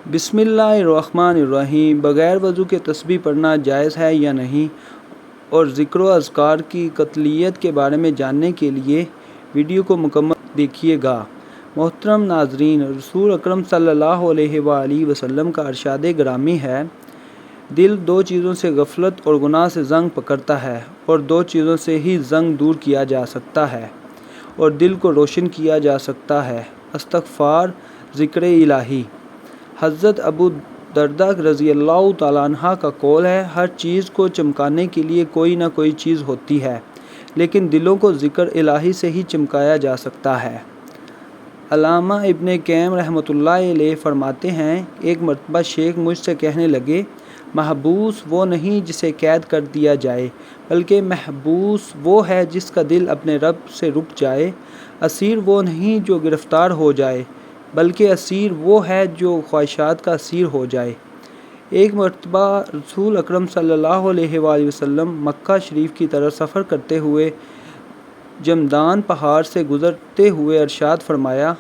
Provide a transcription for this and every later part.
बिस्मिल्लाहिर्रहमानिर्रहीम। बग़ैर वज़ू के तस्बीह पढ़ना जायज़ है या नहीं और ज़िक्र व अज़कार की कतलियत के बारे में जानने के लिए वीडियो को मुकम्मल देखिएगा। मोहतरम नाज़रीन, रसूल अकरम सल्लल्लाहु अलैहि वसल्लम का इरशाद गिरामी है, दिल दो चीज़ों से गफलत और गुनाह से ज़ंग पकड़ता है और दो चीज़ों से ही ज़ंग दूर किया जा सकता है और दिल को रोशन किया जा सकता है, इस्तिग़फ़ार, ज़िक्र इलाही। हज़रत अबू दरदा रज़ी अल्लाह तआला अन्हा का कौल है, हर चीज़ को चमकाने के लिए कोई ना कोई चीज़ होती है, लेकिन दिलों को ज़िक्र इलाही से ही चमकाया जा सकता है। अल्लामा इब्न क़य्यिम रहमतुल्लाह अलैह फरमाते हैं, एक मरतबा शेख मुझसे कहने लगे, महबूस वो नहीं जिसे कैद कर दिया जाए, बल्कि महबूस वो है जिसका दिल अपने रब से रुक जाए। असीर वो नहीं जो गिरफ़्तार हो जाए, बल्कि असीर वो है जो ख्वाहिशात का असीर हो जाए। एक मरतबा रसूल अकरम सल्लल्लाहु अलैहि वसल्लम मक्का शरीफ की तरफ सफ़र करते हुए जमदान पहाड़ से गुज़रते हुए इरशाद फरमाया,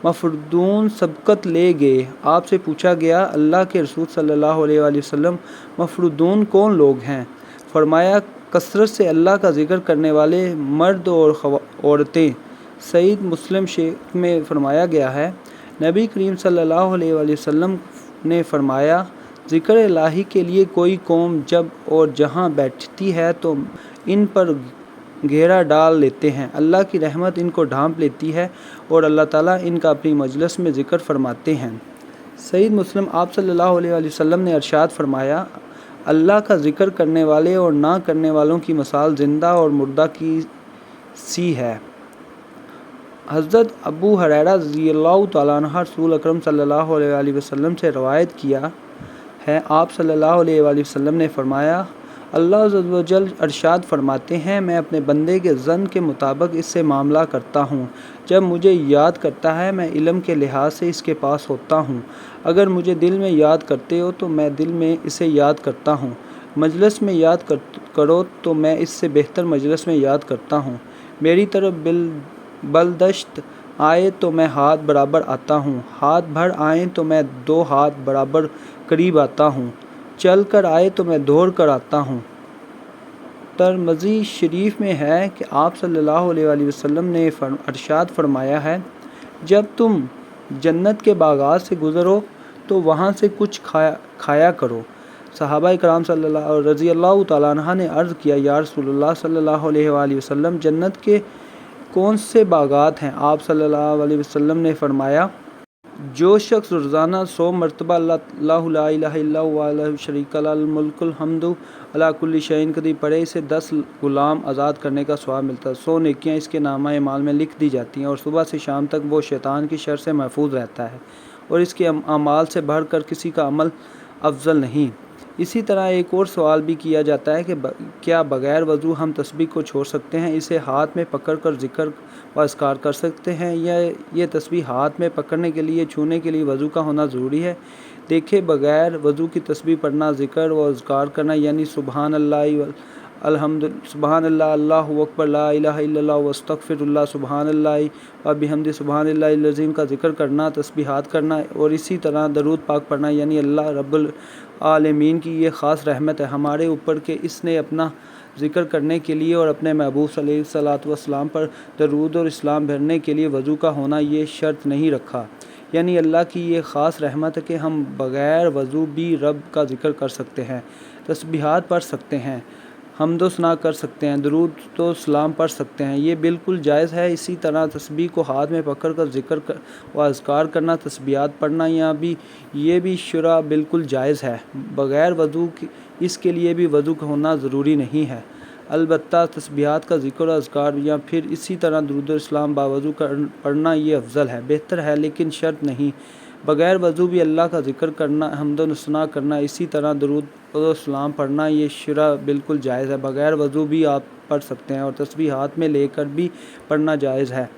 मफ़रूदून सबकत ले गए। आपसे पूछा गया, अल्लाह के रसूल सल्लल्लाहु अलैहि वसल्लम, मफ़रूदून कौन लोग हैं? फरमाया, कसरत से अल्लाह का ज़िक्र करने वाले मर्द और औरतें। सईद मुस्लिम शेख में फरमाया गया है, नबी करीम सल्लल्लाहु अलैहि वसल्लम ने फरमाया, ज़िक्र इलाही के लिए कोई कौम जब और जहाँ बैठती है तो इन पर घेरा डाल लेते हैं, अल्लाह की रहमत इनको ढांप लेती है और अल्लाह ताला इनका अपनी मजलिस में ज़िक्र फरमाते हैं। सईद मुस्लिम आप सल्लल्लाहु अलैहि वसल्लम ने इरशाद फरमाया, अल्लाह का ज़िक्र करने वाले और ना करने वालों की मिसाल ज़िंदा और मुर्दा की सी है। हज़रत अबू हुरैरा रज़ियल्लाहु तआला अन्हु रसूल अकरम सल्लल्लाहु अलैहि वसल्लम से रवायत किया है, आप सल्लल्लाहु अलैहि वसल्लम ने फरमाया, अल्लाह अज़्ज़ व जल इरशाद फरमाते हैं, मैं अपने बंदे के ज़न के मुताबिक इससे मामला करता हूँ। जब मुझे याद करता है मैं इल्म के लिहाज से इसके पास होता हूँ, अगर मुझे दिल में याद करते हो तो मैं दिल में इसे याद करता हूँ, मजलिस में याद करो तो मैं इससे बेहतर मजलिस में याद करता हूँ, मेरी तरफ बलदश्त आए तो मैं हाथ बराबर आता हूँ, हाथ भर आए तो मैं दो हाथ बराबर करीब आता हूँ, चल कर आए तो मैं दौड़ कर आता हूँ। तिरमिज़ी शरीफ में है कि आप सल्लल्लाहु अलैहि वसल्लम ने इरशाद फरमाया है, जब तुम जन्नत के बागात से गुज़रो तो वहाँ से कुछ खाया करो। सहाबा इकराम रज़ियल्लाहु तआला अन्हा ने अर्ज़ किया, या रसूलल्लाह सल्लल्लाहु अलैहि वसल्लम, जन्नत के कौन से बागात हैं? आप सल्लल्लाहु अलैहि वसल्लम ने फरमाया, जो शख्स रोज़ाना 100 मरतबा अल्लाहु ला इलाहा इल्लल्लाहु वहदहु शरीका लहु मुल्कुल हम्दु अला कुल्लि शैइन क़दीर पढ़े, इसे 10 ग़ुलाम आज़ाद करने का सवाब मिलता है, 100 नेकियां इसके नामा माल में लिख दी जाती हैं और सुबह से शाम तक वो शैतान की शर से महफूज रहता है और इसके अमाल से बढ़ कर किसी का अमल अफजल नहीं। इसी तरह एक और सवाल भी किया जाता है कि क्या बग़ैर वज़ू हम तस्बीह को छोड़ सकते हैं, इसे हाथ में पकड़ कर ज़िक्र व अज़कार कर सकते हैं, या ये तस्बीह हाथ में पकड़ने के लिए छूने के लिए वज़ू का होना ज़रूरी है? देखिए, बग़ैर वज़ू की तस्बीह पढ़ना, ज़िक्र व अज़कार करना, यानी सुबहान अल्लाह अल्हम्दुलिल्लाह, सुबहान अल्लाह, अल्लाहु अकबर, ला इलाहा इल्लल्लाह व अस्तग़फिरुल्लाह, सुबहान अल्लाह व बिहम्दिही, सुबहानल्लाहिल अज़ीम का ज़िक्र करना, तस्बीहात करना और इसी तरह दरूद पाक पढ़ना, यानी अल्लाह रब्बुल आलमीन की ये ख़ास रहमत है हमारे ऊपर कि इसने अपना ज़िक्र करने के लिए और अपने महबूब सल्लल्लाहु अलैहि पर दरूद और इस्लाम भरने के लिए वज़ू का होना ये शर्त नहीं रखा। यानी अल्लाह की ये ख़ास रहमत है कि हम बग़ैर वज़ू भी रब का ज़िक्र कर सकते हैं, तस्बीहात पढ़ सकते हैं, हम्दो सना कर सकते हैं, दरूद तो सलाम पढ़ सकते हैं, ये बिल्कुल जायज़ है। इसी तरह तस्बीह को हाथ में पकड़ कर ज़िक्र व अज़कार करना, तस्बीहात पढ़ना, ये भी शुरा बिल्कुल जायज़ है, बग़ैर वज़ू इसके लिए भी वज़ू का होना ज़रूरी नहीं है। अलबत्ता तस्बीहात का ज़िक्र व अज़कार या फिर इसी तरह दरूद इस्लाम बावज़ू पढ़ना ये अफजल है, बेहतर है, लेकिन शर्त नहीं। बग़ैर वज़ू भी अल्लाह का ज़िक्र करना, हम्द सना करना, इसी तरह दरूद और सलाम पढ़ना ये शुरा बिल्कुल जायज़ है। बग़ैर वज़ू भी आप पढ़ सकते हैं और तस्बीह हाथ में लेकर भी पढ़ना जायज़ है।